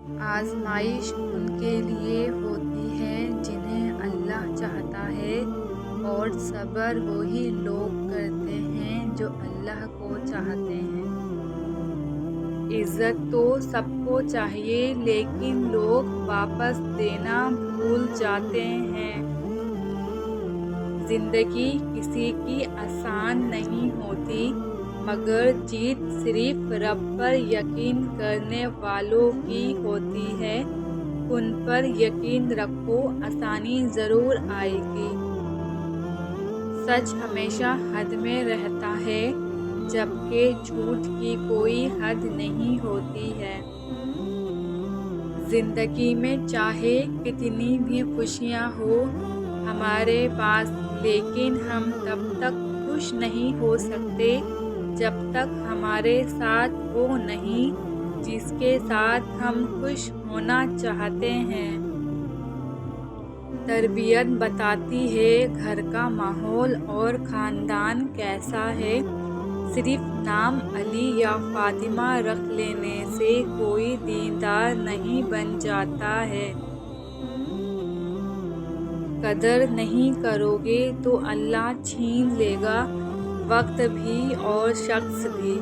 آزمائش ان کے لیے ہوتی ہے جنہیں اللہ چاہتا ہے، اور صبر وہی لوگ کرتے ہیں جو اللہ کو چاہتے ہیں۔ عزت تو سب کو چاہیے، لیکن لوگ واپس دینا بھول جاتے ہیں۔ زندگی کسی کی آسان نہیں ہوتی، مگر جیت صرف رب پر یقین کرنے والوں کی ہوتی ہے۔ ان پر یقین رکھو، آسانی ضرور آئے گی۔ سچ ہمیشہ حد میں رہتا ہے، جبکہ جھوٹ کی کوئی حد نہیں ہوتی ہے۔ زندگی میں چاہے کتنی بھی خوشیاں ہوں ہمارے پاس، لیکن ہم تب تک خوش نہیں ہو سکتے جب تک ہمارے ساتھ وہ نہیں جس کے ساتھ ہم خوش ہونا چاہتے ہیں۔ تربیت بتاتی ہے گھر کا ماحول اور خاندان کیسا ہے۔ صرف نام علی یا فاطمہ رکھ لینے سے کوئی دیندار نہیں بن جاتا ہے۔ قدر نہیں کرو گے تو اللہ چھین لے گا، وقت بھی اور شخص بھی۔